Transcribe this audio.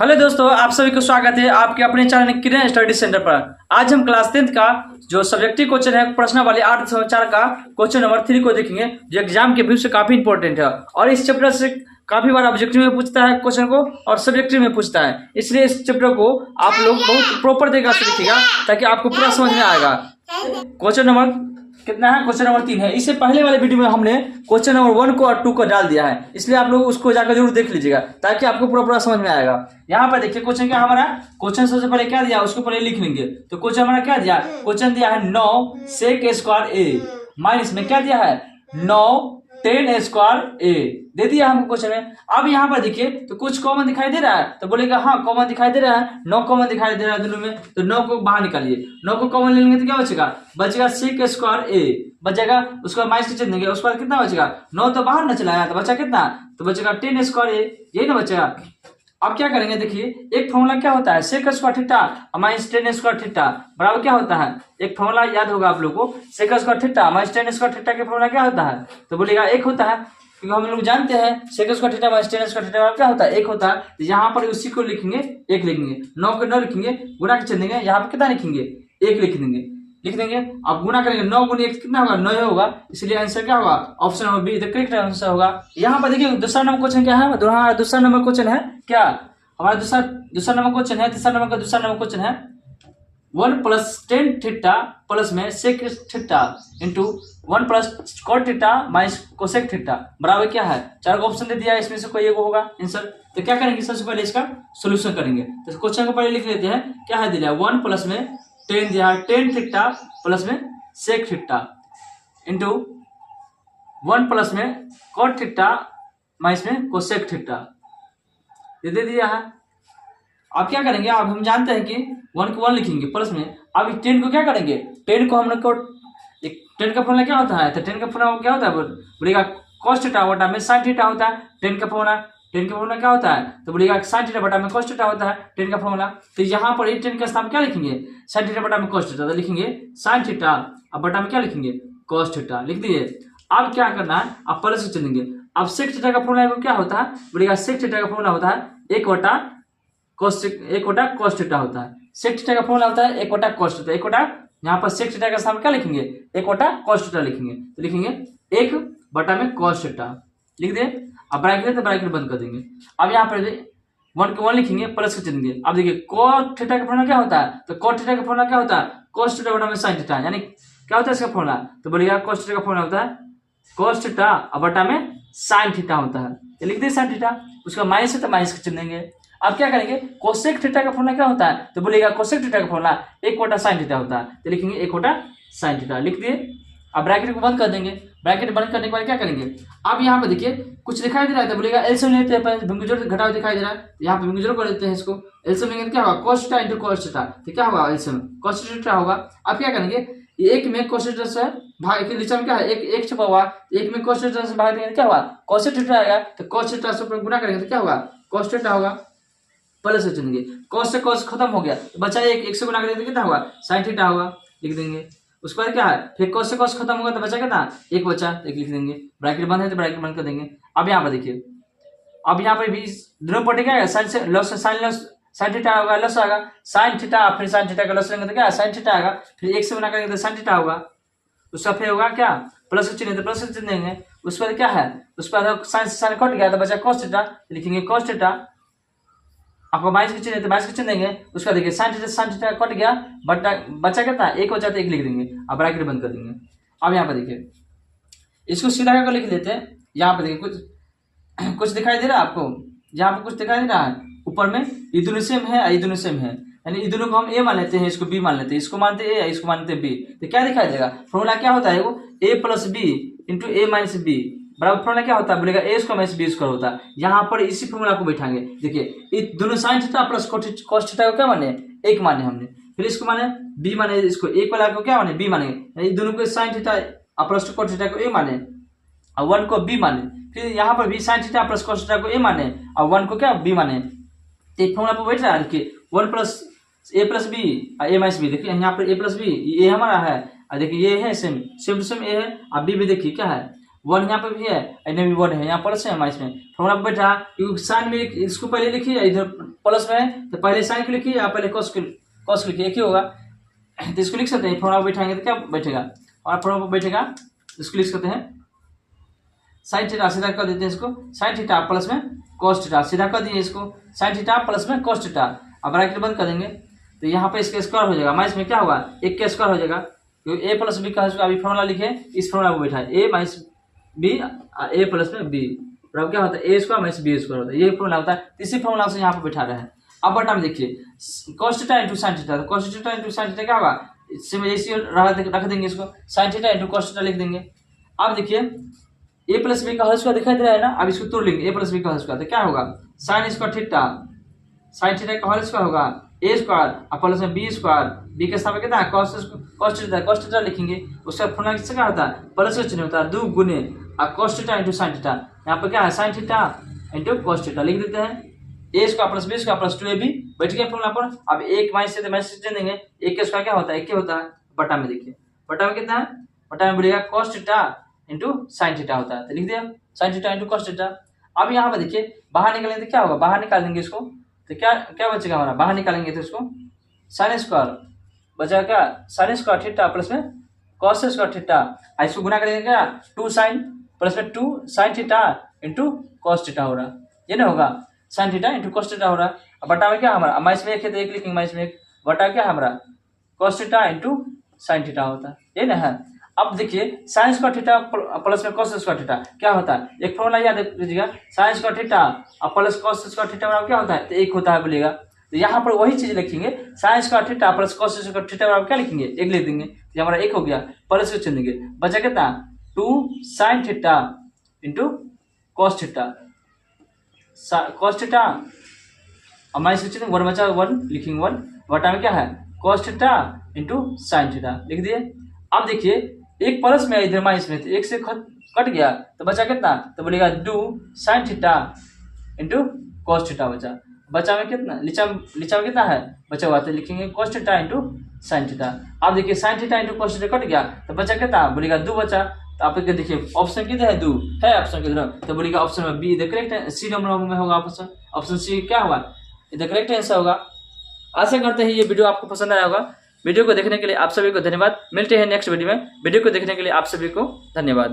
Hello दोस्तों, आप सभी को स्वागत है आपके अपने चैनल किरण स्टडी सेंटर पर। आज हम क्लास 10th का जो सब्जेक्टिव क्वेश्चन है प्रश्न वाले 8 समाचार का क्वेश्चन नंबर 3 को देखेंगे, जो एग्जाम के व्यू से काफी इंपॉर्टेंट है और इस चैप्टर से काफी बार ऑब्जेक्टिव में पूछता है क्वेश्चन को और सब्जेक्टिव में पूछता है। इसलिए इस चैप्टर को आप लोग बहुत प्रॉपर तरीके से लिखिएगा ताकि आपको पूरा समझ में आएगा। क्वेश्चन नंबर कितना है? क्वेश्चन नंबर 3 है। इससे पहले वाले वीडियो में हमने क्वेश्चन नंबर 1 को और 2 को डाल दिया है, इसलिए आप लोग उसको जाकर जरूर देख लीजिएगा ताकि आपको पूरा समझ में आएगा। यहाँ पर देखिए क्वेश्चन क्या हमारा, क्वेश्चन सबसे पहले क्या दिया उसको पहले लिख लेंगे। तो क्वेश्चन हमारा क्या दिया, क्वेश्चन दिया है 9 sec स्क्वायर ए माइनस में क्या दिया है 9 10 स्क्वायर ए दे दिया हमको क्वेश्चन में। अब यहाँ पर देखिए तो कुछ कॉमन दिखाई दे रहा है, तो बोलेगा हाँ कॉमन दिखाई दे रहा है, 9 कॉमन दिखाई दे रहा है दोनों में, तो 9 को बाहर निकालिए। 9 को कॉमन ले लेंगे तो क्या बचेगा sec स्क्वायर ए बचेगा, उसको माइनस के चिन्ह देंगे, उसके बाद कितना बचेगा 9 तो बाहर न चला आया तो बचा कितना, तो बचेगा 10 स्क्वायर ए, यही ना बचेगा। अब क्या करेंगे देखिए, एक फॉर्मूला क्या होता है sec square theta minus 10 square theta बराबर क्या होता है, एक फॉर्मूला याद होगा आप लोग को, sec square theta minus 10 square theta के फॉर्मूला क्या होता है, तो बोलेगा एक होता है, क्योंकि हम लोग जानते हैं sec square theta minus 10 square theta क्या होता है एक होता है। तो यहाँ पर उसी को लिखेंगे एक लिखेंगे, 9 को 9 लिखेंगे, गुणा के चिन्ह देंगे, यहाँ पर कितना लिखेंगे एक लिख देंगे। अब गुणा करेंगे 9 गुनी 1 कितना होगा 9 होगा, इसलिए आंसर क्या होगा option number be the correct answer होगा। यहाँ पर देखिए दूसरा नंबर क्वेश्चन क्या है, दूसरा नंबर क्वेश्चन है क्या हमारा दूसरा नंबर क्वेश्चन है, तीसरा नंबर का दूसरा नंबर क्वेश्चन है 1 प्लस टेन थीटा प्लस में sec theta into 1 plus cot theta minus cosec theta बराबर क्या है, 4 ऑप्शन दे दिया है, इसमें से कोई एक होगा आंसर। तो क्या करेंगे सबसे पहले इसका सोल्यूशन करेंगे। तो क्वेश्चन को पहले लिख लेते हैं, क्या है दिया 1 प्लस में 10 दिया है 10 थीटा प्लस में सेक थीटा इंटू 1 प्लस में कॉट थीटा माइनस में कोसेक थीटा ये दे दिया है। अब क्या करेंगे, अब हम जानते हैं कि 1 को 1 लिखेंगे प्लस में, अब 10 को क्या करेंगे, 10 को हम लोग को 10 का फॉर्मूला क्या होता है, तो 10 का फॉर्मूला क्या होता है बोलेगा cos थीटा बटा में sin थीटा होता है। 10 का फॉर्मूला क्या होता है, तो बोलेगा sin थीटा बटा में cos थीटा होता है 10 का फॉर्मूला। तो यहाँ पर 10 का स्थान क्या लिखेंगे sin थीटा बटा में cos थीटा, तो लिखेंगे sin थीटा, अब बटा में क्या लिखेंगे cos थीटा लिख दिए। अब क्या करना है, अब प्लस से चलेंगे। अब sec थीटा का फॉर्मूला क्या होता है, बोलेगा sec थीटा का फॉर्मूला होता है 1 बटा cos थीटा होता है। sec थीटा का फॉर्मूला होता है 1 बटा cos थीटा, 1 बटा यहाँ पर sec थीटा का स्थान क्या लिखेंगे 1 बटा cos थीटा लिखेंगे, तो लिखेंगे 1 बटा में cos थीटा लिख दे। अब ब्रैकेट तो ब्रैकेट बंद कर देंगे। अब यहाँ पर 1 को 1 लिखेंगे प्लस के देंगे। अब देखिए cos थीटा का फॉर्मूला क्या होता है, तो cos थीटा का फॉर्मूला क्या होता है cos थीटा बटा में sin थीटा, यानी क्या होता है इसका फॉर्मूला, तो बोलिएगा cos थीटा का फॉर्मूला होता है cos थीटा बटा में sin थीटा होता है, ये लिख दे sin थीटा, उसका माइनस है तो माइनस के चिन्ह देंगे। अब क्या करेंगे कोसेक थीटा का फॉर्मूला क्या होता है, तो बोलेगा कोसेक थीटा का फॉर्मूला 1 बटा sin थीटा होता है, तो लिखेंगे 1 बटा sin थीटा लिख दिए। अब ब्रैकेट को बंद कर देंगे। ब्रैकेट बंद करने के बाद क्या करेंगे, अब यहाँ पे देखिए कुछ दिखाई दे रहा है, तो बोलेगा एलसीएम लेते हैं, भिंगुजोड़ घटाव दिखाई दे रहा है, यहाँ पे भिंगुजोड़ कर लेते हैं इसको। एलसीएम लेंगे तो क्या होगा cos theta into cos theta, तो क्या होगा एलसीएम cos थीटा होगा। अब क्या करेंगे, एक में cos थीटा से भाग के नीचे में क्या है एक छपा हुआ, एक में cos थीटा से भाग देंगे क्या होगा cos थीटा आएगा, तो cos थीटा से गुणा करेंगे तो क्या होगा cos थीटा होगा, प्लस से चुनेंगे, cos से cos खत्म हो गया तो बचा एक से गुणा करेंगे तो कितना होगा sin थीटा होगा लिख देंगे। उसके बाद क्या है फिर cos से cos खत्म होगा तो बचा कितना एक बचा, एक लिख देंगे। ब्रैकेट बंद है तो ब्रैकेट बंद कर देंगे। अब यहाँ पर देखिए, अब यहाँ पर भी दोनों पट्टी क्या है साइन से लॉस sin थीटा होगा लॉस आएगा, sin थीटा फिर sin थीटा का लॉस लेंगे तो क्या sin थीटा आएगा, फिर एक से गुणा करेंगे तो sin थीटा होगा, उसका फिर होगा क्या प्लस का चिन्ह तो प्लस का चिन्ह देंगे। उसके बाद क्या है, उसके बाद sin से sin कट गया तो बचा cos थीटा, लिखेंगे cos थीटा, आपको माइनस के चिन्ह तो माइनस के चिन्ह देंगे। उसका देखिए sin थीटा कट गया बचा कितना एक बचा तो एक लिख देंगे। अब ब्रैकेट बंद कर देंगे। अब यहाँ पर देखिए इसको सीधा करके लिख लेते हैं। यहाँ पर देखिए कुछ दिखाई दे रहा है आपको, यहाँ पर कुछ दिखाई दे रहा है ऊपर में, ये दोनों सेम है ये दोनों सेम है, यानी ये दोनों को हम ए मान लेते हैं, इसको बी मान लेते हैं, इसको मानते ए इसको मानते बी, तो क्या दिखाई देगा फॉर्मूला क्या होता है वो ए प्लस बी इंटू ए माइनस बी बराबर फॉर्मूला क्या होता है बोलेगा ए स्क्वायर माइनस बी स्क्वायर होता है। यहाँ पर इसी फॉर्मूला को बैठाएंगे। देखिए ये दोनों sin theta plus cos theta को क्या माने एक माने हमने, फिर इसको माने बी माने, इसको एक वाला को क्या माने बी माने, ये दोनों को sin theta plus cos theta को ए माने और 1 को बी माने, फिर यहाँ पर भी sin theta plus cos theta को ए माने और 1 को क्या बी माने। तो एक फॉर्मूला पर बैठ रहा है, देखिए 1 प्लस ए प्लस बी ए माइनस बी, देखिए यहाँ पर ए प्लस बी ये हमारा है और देखिए ये है सेम टू सेम ए है, अब बी भी देखिए क्या है 1 यहाँ पे भी है, इन्हें भी 1 है, यहाँ प्लस है माइनस में फॉर्मूला पे बैठा, क्योंकि साइन में इसको पहले लिखिए, इधर प्लस में है तो पहले साइन को लिखिए या पहले कॉस को लिखिए, एक ही होगा। तो इसको लिख सकते हैं, फॉर्मूला बैठाएंगे तो क्या बैठेगा, और फॉर्मूला बैठेगा इसको लिख सकते हैं साइन थीटा, सीधा कर देते हैं इसको साइन थीटा प्लस में कॉस थीटा, सीधा कर दिए इसको साइन थीटा प्लस में कॉस थीटा। अब ब्रैकेट बंद कर देंगे तो यहाँ पे इसका स्क्वायर हो जाएगा, माइनस में क्या होगा 1 का स्क्वायर हो जाएगा, क्योंकि ए प्लस बी का अभी फॉर्मूला लिखे, इस फॉर्मूला को बैठा है ए माइनस बी ए प्लस में बी बराबर क्या होता है ए स्क्वायर माइनस बी स्क्वायर होता है, ये फॉर्मूला होता है। तीसरी फॉर्मूला से यहाँ पे बैठा रहे हैं। अब बटा में देखिए cos theta into sine theta, तो cos theta into sine theta क्या होगा, इससे रख देंगे इसको sine theta into cos theta लिख देंगे। अब देखिए ए प्लस बी का होल स्क्वायर दिखाई दे रहा है ना, अब इसको तोड़ लेंगे ए प्लस बी का होल स्क्वायर, तो क्या होगा sine square theta, sine theta का होल स्क्वायर होगा ए स्क्वायर और प्लस में बी स्क्वायर, बी के साथ कितना है कॉस थीटा लिखेंगे, उसका फॉर्मूला किससे क्या होता है प्लस का चिन्ह होता है 2 गुने और cos theta into sine theta, यहाँ पर क्या है sine theta into cos theta लिख देते हैं। A square plus b square plus 2ab बैठ गया फॉर्मूला पर। अब एक माइनस से माइनस दे देंगे, एक के स्क्वायर क्या होता है 1 होता है, बटा में देखिए बटा में कितना है, बटा में बोलिएगा cos theta into sine theta होता है, तो लिख दिया sign theta into cos theta. अब यहाँ पर देखिए बाहर निकालेंगे तो क्या होगा, बाहर निकाल देंगे इसको तो क्या क्या बचेगा हमारा, बाहर निकालेंगे तो इसको साइन स्क्वायर बचेगा क्या साइन स्क्वायर थीटा प्लस में कॉस स्क्वायर थीटा, इसको गुना करेंगे क्या 2 साइन प्लस में 2 sign theta into cos theta हो रहा, ये ना होगा sign theta into cos theta हो रहा। अब बटा में क्या हमारा माइनस में 1 है तो 1 लिखेंगे, माइनस में 1 बटा क्या हमारा cos theta into sine theta होता है, ये ना है। अब देखिए साइन स्क्वायर थीटा प्लस में कॉस स्क्वायर थीटा क्या होता है, एक फॉर्मूला याद रखिएगा साइन स्क्वायर थीटा और प्लस कॉस स्क्वायर थीटा बराबर क्या होता है, तो 1 होता है बोलिएगा। तो यहाँ पर वही चीज लिखेंगे sign square theta plus cos square theta बराबर क्या लिखेंगे 1 लिख देंगे, तो हमारा 1 हो गया, प्लस को चिन्ह देंगे, बचा कितना 2 sign theta into cos theta, cos theta और माइनस चिन्ह 1 बचा 1 लिखेंगे 1 बटा में क्या है cos theta into sine theta लिख दिए। अब देखिए एक प्लस में इधर माइनस में, तो 1 से कट गया तो बचा कितना, तो बोलेगा 2 sign theta into cos theta बचा में कितना नीचा में कितना है बचा हुआ, तो लिखेंगे cos theta into sine theta. अब देखिए sign theta into cos theta cut गया तो बचा कितना, बोलेगा 2 बचा, तो आप देखिए ऑप्शन किधर है 2 है ऑप्शन किधर, तो बोलेगा ऑप्शन में बी द करेक्ट है, सी नंबर में होगा ऑप्शन सी क्या होगा द करेक्ट आंसर होगा। आशा करते हैं ये वीडियो आपको पसंद आया होगा। वीडियो को देखने के लिए आप सभी को धन्यवाद, मिलते हैं नेक्स्ट वीडियो में। वीडियो को देखने के लिए आप सभी को धन्यवाद।